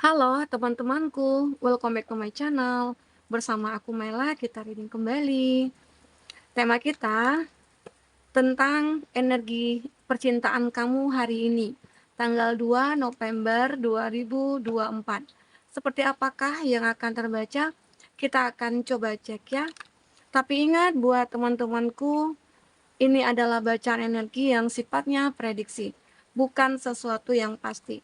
Halo teman-temanku, welcome back to my channel. Bersama aku Mela, kita reading kembali. Tema kita tentang energi percintaan kamu hari ini, tanggal 2 November 2024. Seperti apakah yang akan terbaca? Kita akan coba cek ya. Tapi ingat buat teman-temanku, ini adalah bacaan energi yang sifatnya prediksi, bukan sesuatu yang pasti.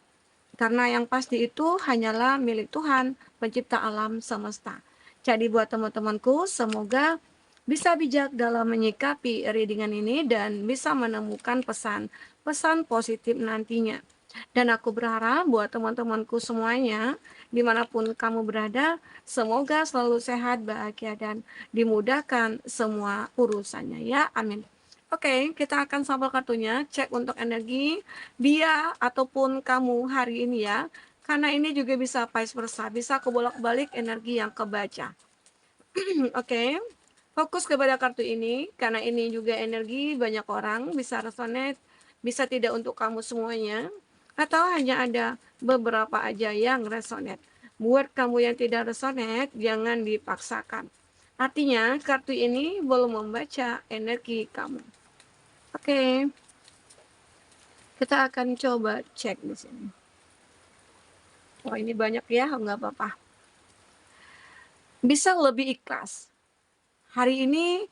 Karena yang pasti itu hanyalah milik Tuhan, pencipta alam semesta. Jadi buat teman-temanku, semoga bisa bijak dalam menyikapi readingan ini dan bisa menemukan pesan-pesan positif nantinya. Dan aku berharap buat teman-temanku semuanya, dimanapun kamu berada, semoga selalu sehat, bahagia, dan dimudahkan semua urusannya ya. Amin. Oke, kita akan sampel kartunya, cek untuk energi dia ataupun kamu hari ini ya. Karena ini juga bisa vice versa, bisa kebolak-balik energi yang kebaca. Oke, fokus kepada kartu ini, karena ini juga energi banyak orang, bisa resonate, bisa tidak untuk kamu semuanya, atau hanya ada beberapa aja yang resonate. Buat kamu yang tidak resonate, jangan dipaksakan. Artinya, kartu ini belum membaca energi kamu. Oke, kita akan coba cek di sini. Oh, ini banyak ya, nggak apa-apa. Bisa lebih ikhlas. Hari ini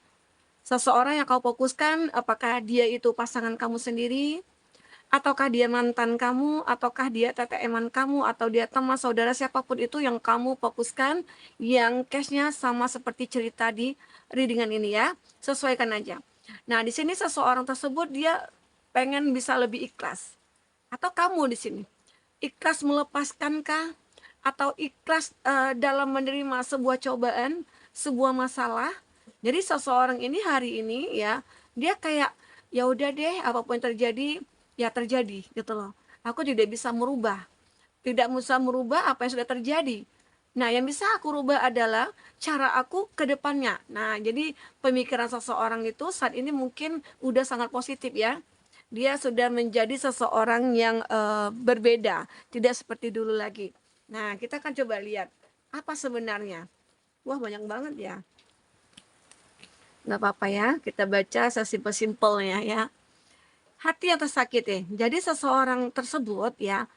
seseorang yang kau fokuskan, apakah dia itu pasangan kamu sendiri, ataukah dia mantan kamu, ataukah dia TTM-an kamu, atau dia teman, saudara, siapapun itu yang kamu fokuskan, yang case-nya sama seperti cerita di readingan ini ya, sesuaikan aja. Nah, di sini seseorang tersebut dia pengen bisa lebih ikhlas. Atau kamu di sini, ikhlas melepaskankah? Atau ikhlas dalam menerima sebuah cobaan, sebuah masalah. Jadi seseorang ini hari ini ya, dia kayak ya udah deh, apapun yang terjadi ya terjadi gitu loh. Aku tidak bisa merubah. Tidak bisa merubah apa yang sudah terjadi. Nah, yang bisa aku rubah adalah cara aku ke depannya. Nah, jadi pemikiran seseorang itu saat ini mungkin udah sangat positif ya. Dia sudah menjadi seseorang yang berbeda, tidak seperti dulu lagi. Nah, kita akan coba lihat apa sebenarnya. Wah, banyak banget ya. Nggak apa-apa ya, kita baca sesimpel-simpelnya ya. Hati yang tersakiti. Jadi seseorang tersebut ya,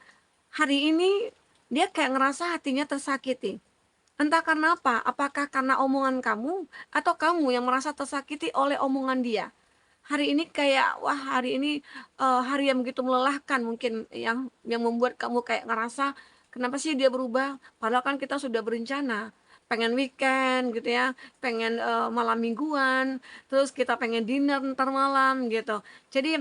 hari ini dia kayak ngerasa hatinya tersakiti. Entah karena apa, apakah karena omongan kamu atau kamu yang merasa tersakiti oleh omongan dia. Hari ini kayak, wah hari ini hari yang begitu melelahkan mungkin yang membuat kamu kayak ngerasa, kenapa sih dia berubah? Padahal kan kita sudah berencana, pengen weekend gitu ya, pengen malam mingguan, terus kita pengen dinner ntar malam gitu. Jadi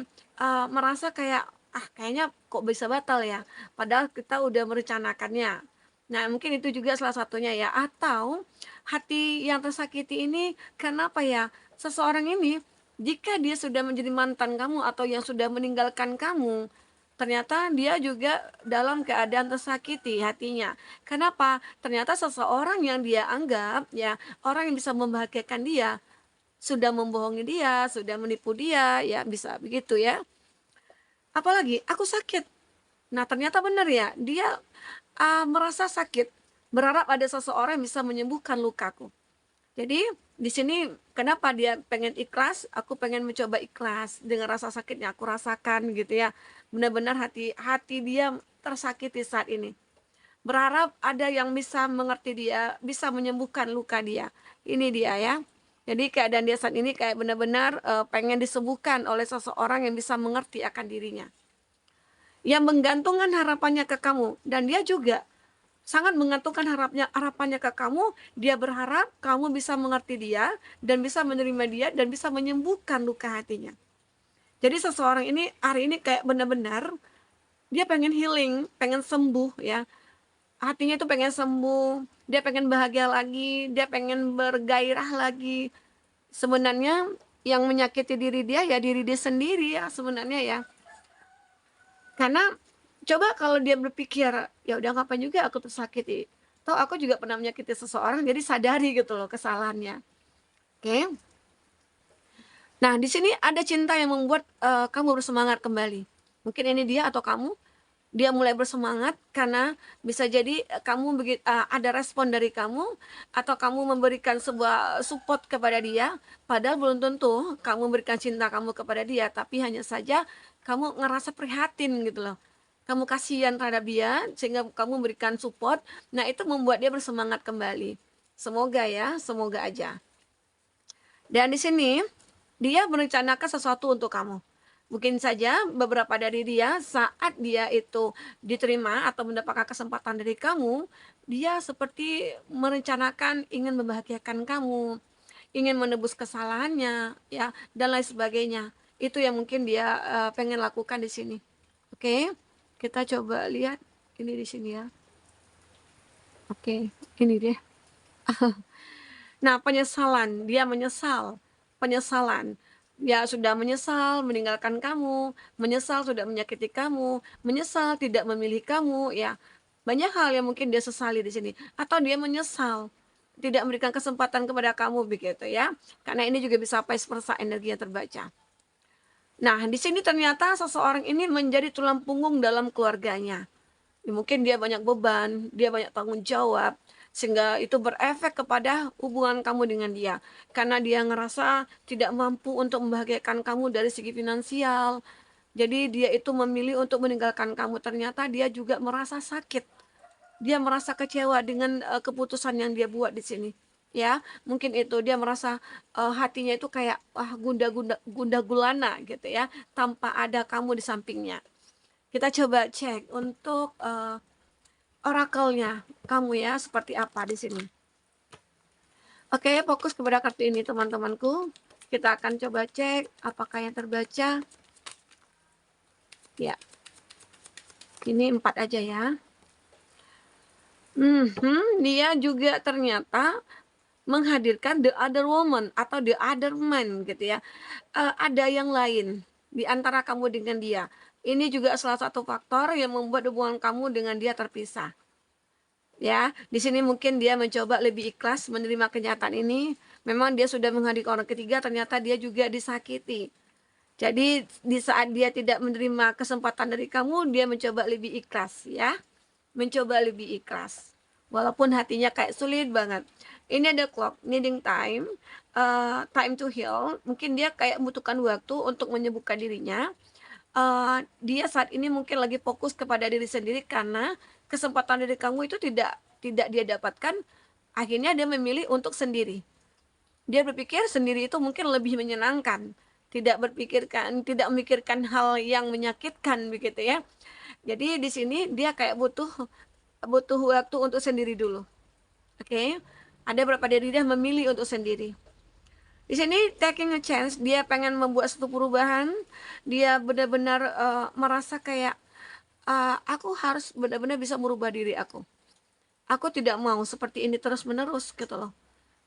merasa kayak, ah kayaknya kok bisa batal ya, padahal kita udah merencanakannya. Nah, mungkin itu juga salah satunya ya, atau hati yang tersakiti ini kenapa ya? Seseorang ini jika dia sudah menjadi mantan kamu atau yang sudah meninggalkan kamu, ternyata dia juga dalam keadaan tersakiti hatinya. Kenapa? Ternyata seseorang yang dia anggap ya, orang yang bisa membahagiakan dia, sudah membohongi dia, sudah menipu dia, ya bisa begitu ya. Apalagi, "Aku sakit." Nah, ternyata benar ya, dia merasa sakit, berharap ada seseorang yang bisa menyembuhkan lukaku. Jadi, di sini kenapa dia pengen ikhlas, aku pengen mencoba ikhlas dengan rasa sakit yang aku rasakan gitu ya. Benar-benar hati hati dia tersakiti saat ini. Berharap ada yang bisa mengerti dia, bisa menyembuhkan luka dia. Ini dia ya. Jadi keadaan dia saat ini kayak benar-benar pengen disembuhkan oleh seseorang yang bisa mengerti akan dirinya. Yang menggantungkan harapannya ke kamu dan dia juga sangat menggantungkan harapannya ke kamu, dia berharap kamu bisa mengerti dia dan bisa menerima dia dan bisa menyembuhkan luka hatinya. Jadi seseorang ini hari ini kayak benar-benar dia pengen healing, pengen sembuh ya. Hatinya itu pengen sembuh, dia pengen bahagia lagi, dia pengen bergairah lagi. Sebenarnya yang menyakiti diri dia ya diri dia sendiri ya sebenarnya ya. Karena coba kalau dia berpikir, ya udah ngapain juga aku tersakiti. Toh aku juga pernah menyakiti seseorang, jadi sadari gitu loh kesalahannya. Oke. Nah, di sini ada cinta yang membuat kamu bersemangat kembali. Mungkin ini dia atau kamu. Dia mulai bersemangat karena bisa jadi, ada respon dari kamu atau kamu memberikan sebuah support kepada dia, padahal belum tentu kamu memberikan cinta kamu kepada dia, tapi hanya saja kamu ngerasa prihatin gitu loh. Kamu kasihan terhadap dia sehingga kamu memberikan support, nah itu membuat dia bersemangat kembali. Semoga ya, semoga aja. Dan di sini, dia merencanakan sesuatu untuk kamu. Mungkin saja beberapa dari dia saat dia itu diterima atau mendapatkan kesempatan dari kamu, dia seperti merencanakan ingin membahagiakan kamu, ingin menebus kesalahannya, ya, dan lain sebagainya. Itu yang mungkin dia pengen lakukan di sini. Oke, kita coba lihat ini di sini ya. Oke, ini dia. Nah, penyesalan, dia menyesal, penyesalan. Dia sudah menyesal meninggalkan kamu, menyesal sudah menyakiti kamu, menyesal tidak memilih kamu, ya. Banyak hal yang mungkin dia sesali di sini, atau dia menyesal tidak memberikan kesempatan kepada kamu begitu ya. Karena ini juga bisa vice versa energi yang terbaca. Nah, di sini ternyata seseorang ini menjadi tulang punggung dalam keluarganya. Ya, mungkin dia banyak beban, dia banyak tanggung jawab, sehingga itu berefek kepada hubungan kamu dengan dia. Karena dia ngerasa tidak mampu untuk membahagiakan kamu dari segi finansial. Jadi dia itu memilih untuk meninggalkan kamu. Ternyata dia juga merasa sakit. Dia merasa kecewa dengan keputusan yang dia buat di sini. Ya, mungkin itu dia merasa hatinya itu kayak gundah gulana gitu ya, tanpa ada kamu di sampingnya. Kita coba cek untuk orakelnya kamu ya seperti apa di sini. Oke, fokus kepada kartu ini teman-temanku. Kita akan coba cek apakah yang terbaca. Ya, ini 4 aja ya. Dia juga ternyata menghadirkan the other woman atau the other man gitu ya. Ada yang lain di antara kamu dengan dia. Ini juga salah satu faktor yang membuat hubungan kamu dengan dia terpisah. Ya, di sini mungkin dia mencoba lebih ikhlas menerima kenyataan ini. Memang dia sudah menghadirkan orang ketiga, ternyata dia juga disakiti. Jadi di saat dia tidak menerima kesempatan dari kamu, dia mencoba lebih ikhlas ya. Mencoba lebih ikhlas. Walaupun hatinya kayak sulit banget. Ini ada clock, needing time, time to heal. Mungkin dia kayak membutuhkan waktu untuk menyembuhkan dirinya. Dia saat ini mungkin lagi fokus kepada diri sendiri karena kesempatan dari kamu itu tidak tidak dia dapatkan, akhirnya dia memilih untuk sendiri. Dia berpikir sendiri itu mungkin lebih menyenangkan, tidak memikirkan hal yang menyakitkan begitu ya. Jadi di sini dia kayak butuh butuh waktu untuk sendiri dulu. Oke. Ada beberapa dari dia memilih untuk sendiri. Di sini taking a chance, dia pengen membuat satu perubahan, dia benar-benar merasa kayak aku harus benar-benar bisa merubah diri aku. Aku tidak mau seperti ini terus-menerus gitu loh.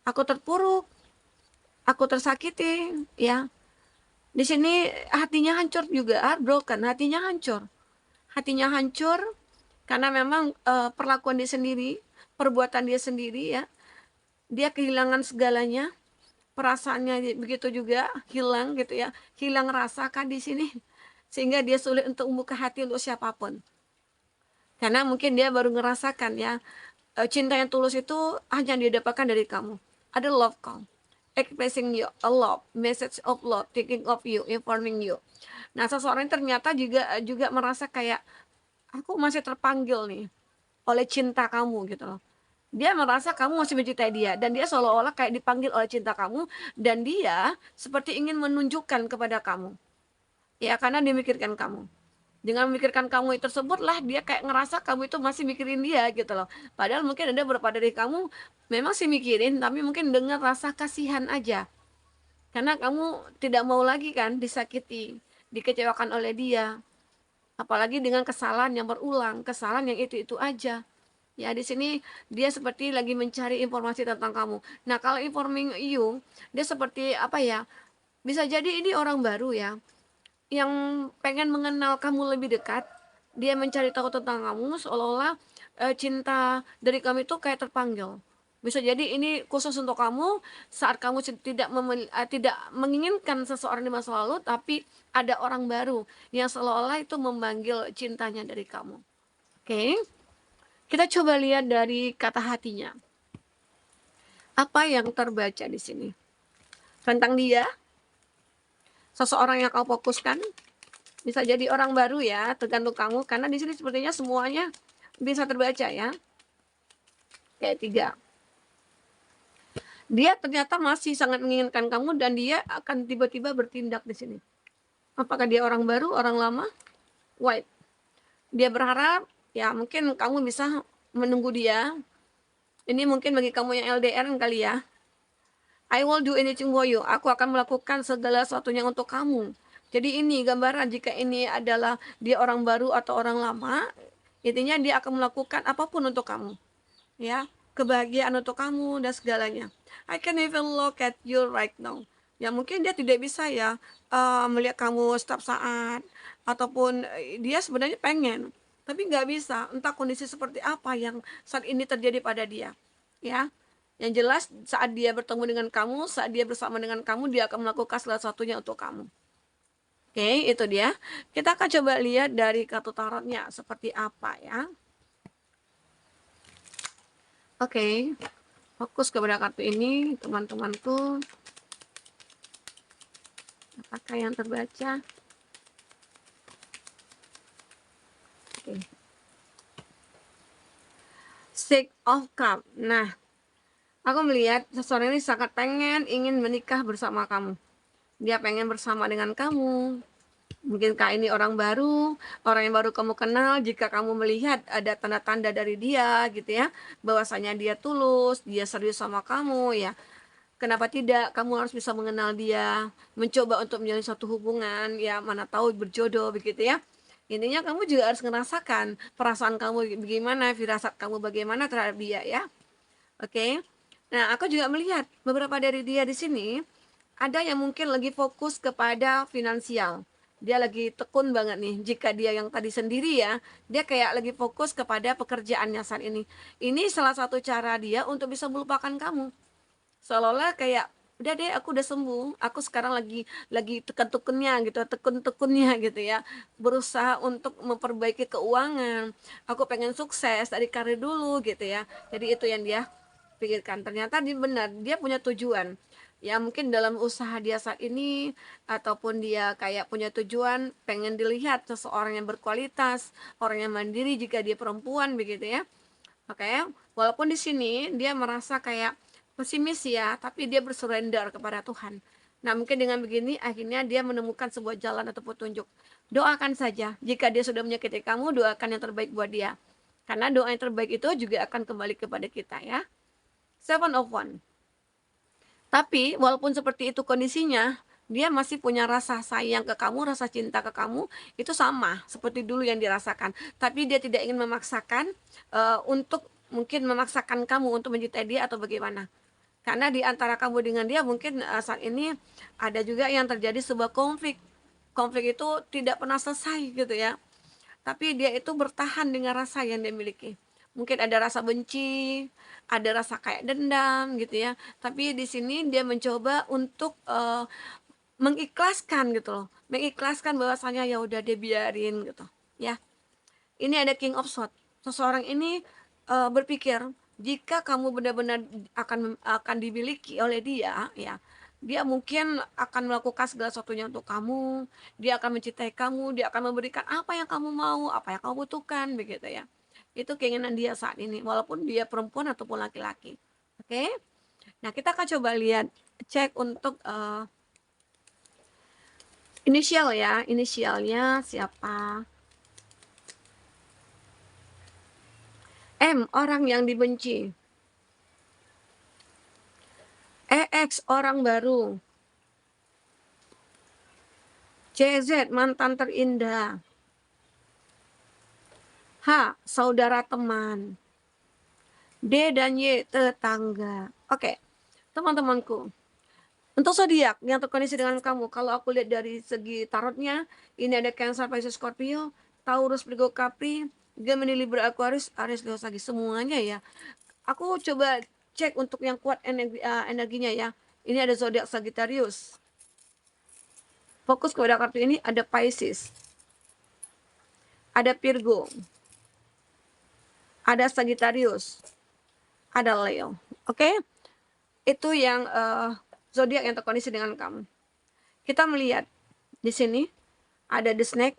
Aku terpuruk, aku tersakiti, ya. Di sini hatinya hancur juga, heartbroken, hatinya hancur. Hatinya hancur karena memang perlakuan dia sendiri, perbuatan dia sendiri ya. Dia kehilangan segalanya, perasaannya begitu juga hilang gitu ya, hilang rasa kan di sini, sehingga dia sulit untuk membuka hati untuk siapapun. Karena mungkin dia baru ngerasakan ya, cinta yang tulus itu hanya dia dapatkan dari kamu. Ada love call, expressing you a love, message of love, thinking of you, informing you. Nah, seseorang ternyata juga juga merasa kayak aku masih terpanggil nih oleh cinta kamu gitu loh. Dia merasa kamu masih mencintai dia dan dia seolah-olah kayak dipanggil oleh cinta kamu dan dia seperti ingin menunjukkan kepada kamu. Ya, karena dia mikirkan kamu. Dengan memikirkan kamu itu tersebutlah dia kayak ngerasa kamu itu masih mikirin dia gitu loh. Padahal mungkin ada beberapa dari kamu memang sih mikirin tapi mungkin dengan rasa kasihan aja. Karena kamu tidak mau lagi kan disakiti, dikecewakan oleh dia. Apalagi dengan kesalahan yang berulang, kesalahan yang itu-itu aja. Ya, di sini dia seperti lagi mencari informasi tentang kamu. Nah, kalau informing you, dia seperti apa ya? Bisa jadi ini orang baru ya, yang pengen mengenal kamu lebih dekat. Dia mencari tahu tentang kamu seolah-olah cinta dari kamu itu kayak terpanggil. Bisa jadi ini khusus untuk kamu saat kamu tidak menginginkan seseorang di masa lalu, tapi ada orang baru yang seolah-olah itu memanggil cintanya dari kamu. Oke, kita coba lihat dari kata hatinya. Apa yang terbaca di sini? Tentang dia, seseorang yang kau fokuskan, bisa jadi orang baru ya, tergantung kamu. Karena di sini sepertinya semuanya bisa terbaca ya. Kayak 3. Dia ternyata masih sangat menginginkan kamu dan dia akan tiba-tiba bertindak di sini. Apakah dia orang baru, orang lama? White. Dia berharap ya mungkin kamu bisa menunggu dia. Ini mungkin bagi kamu yang LDR kali ya. I will do anything for you. Aku akan melakukan segala sesuatunya untuk kamu. Jadi ini gambaran jika ini adalah dia orang baru atau orang lama, intinya dia akan melakukan apapun untuk kamu. Ya, kebahagiaan untuk kamu dan segalanya. I can even look at you right now. Ya mungkin dia tidak bisa ya melihat kamu setiap saat, ataupun dia sebenarnya pengen, tapi nggak bisa. Entah kondisi seperti apa yang saat ini terjadi pada dia. Ya, yang jelas saat dia bertemu dengan kamu, saat dia bersama dengan kamu, dia akan melakukan salah satunya untuk kamu. Oke, itu dia. Kita akan coba lihat dari kartu tarotnya seperti apa ya. Oke, fokus kepada kartu ini, teman-temanku. Apakah yang terbaca? Oke. Six of Cups. Nah, aku melihat seseorang ini sangat ingin menikah bersama kamu. Dia pengen bersama dengan kamu. Mungkinkah ini orang baru, orang yang baru kamu kenal, jika kamu melihat ada tanda-tanda dari dia gitu ya, bahwasanya dia tulus, dia serius sama kamu ya. Kenapa tidak? Kamu harus bisa mengenal dia, mencoba untuk menjalin suatu hubungan, ya mana tahu berjodoh begitu ya. Intinya kamu juga harus merasakan perasaan kamu bagaimana, firasat kamu bagaimana terhadap dia ya. Oke. Nah, aku juga melihat beberapa dari dia di sini ada yang mungkin lagi fokus kepada finansial. Dia lagi tekun banget nih. Jika dia yang tadi sendiri ya, dia kayak lagi fokus kepada pekerjaannya saat ini. Ini salah satu cara dia untuk bisa melupakan kamu. Seolah-olah kayak udah deh aku udah sembuh, aku sekarang lagi tekan-tekunnya gitu, tekun-tekunnya gitu ya, berusaha untuk memperbaiki keuangan, aku pengen sukses dari karir dulu gitu ya. Jadi itu yang dia pikirkan. Ternyata dia benar, dia punya tujuan ya, mungkin dalam usaha dia saat ini, ataupun dia kayak punya tujuan pengen dilihat seseorang yang berkualitas, orang yang mandiri jika dia perempuan begitu ya. Oke, walaupun di sini dia merasa kayak pesimis ya, tapi dia bersurrender kepada Tuhan. Nah, mungkin dengan begini akhirnya dia menemukan sebuah jalan atau petunjuk. Doakan saja, jika dia sudah menyakiti kamu, doakan yang terbaik buat dia. Karena doa yang terbaik itu juga akan kembali kepada kita ya. Seven of One. Tapi walaupun seperti itu kondisinya, dia masih punya rasa sayang ke kamu, rasa cinta ke kamu, itu sama seperti dulu yang dirasakan. Tapi dia tidak ingin memaksakan untuk mungkin memaksakan kamu untuk mencintai dia atau bagaimana. Karena di antara kamu dengan dia mungkin saat ini ada juga yang terjadi sebuah konflik. Konflik itu tidak pernah selesai gitu ya. Tapi dia itu bertahan dengan rasa yang dia miliki. Mungkin ada rasa benci, ada rasa kayak dendam gitu ya. Tapi di sini dia mencoba untuk mengikhlaskan gitu loh. Mengikhlaskan bahwasanya ya udah dia biarin gitu, ya. Ini ada King of Swords. Seseorang ini berpikir jika kamu benar-benar akan dimiliki oleh dia, ya, dia mungkin akan melakukan segala sesuatunya untuk kamu, dia akan mencintai kamu, dia akan memberikan apa yang kamu mau, apa yang kamu butuhkan, begitu ya. Itu keinginan dia saat ini, walaupun dia perempuan ataupun laki-laki. Oke? Nah, kita akan coba lihat, cek untuk inisial ya, inisialnya siapa? M, orang yang dibenci. EX, orang baru. CZ, mantan terindah. H, saudara teman. D dan Y, tetangga. Oke, teman-temanku. Untuk zodiak yang terkoneksi dengan kamu, kalau aku lihat dari segi tarotnya, ini ada Cancer, Pisces, Scorpio, Taurus, Virgo, Capri, Gemini, Libra, Aquarius, Aries, Leo, Sagitarius, semuanya ya. Aku coba cek untuk yang kuat energinya ya. Ini ada zodiak Sagittarius. Fokus kepada kartu ini, ada Pisces, ada Virgo, ada Sagittarius, ada Leo. Oke? Itu yang zodiak yang terkondisi dengan kamu. Kita melihat di sini ada the snake.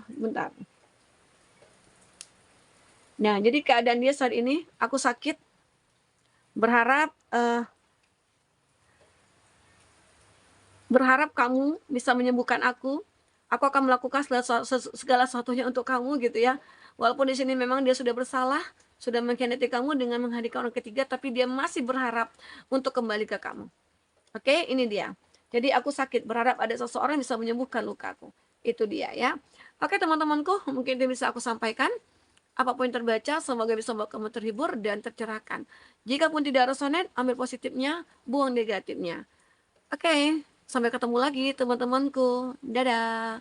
Bentar. Nah, jadi keadaan dia saat ini, aku sakit, berharap kamu bisa menyembuhkan aku. Aku akan melakukan segala sesuatunya untuk kamu gitu ya. Walaupun di sini memang dia sudah bersalah, sudah mengkhianati kamu dengan menghadirkan orang ketiga, tapi dia masih berharap untuk kembali ke kamu. Oke, ini dia. Jadi aku sakit, berharap ada seseorang bisa menyembuhkan lukaku. Itu dia ya. Oke teman-temanku, mungkin itu bisa aku sampaikan. Apapun yang terbaca, semoga bisa membuat kamu terhibur dan tercerahkan. Jika pun tidak resonate, ambil positifnya, buang negatifnya. Oke, sampai ketemu lagi teman-temanku. Dadah.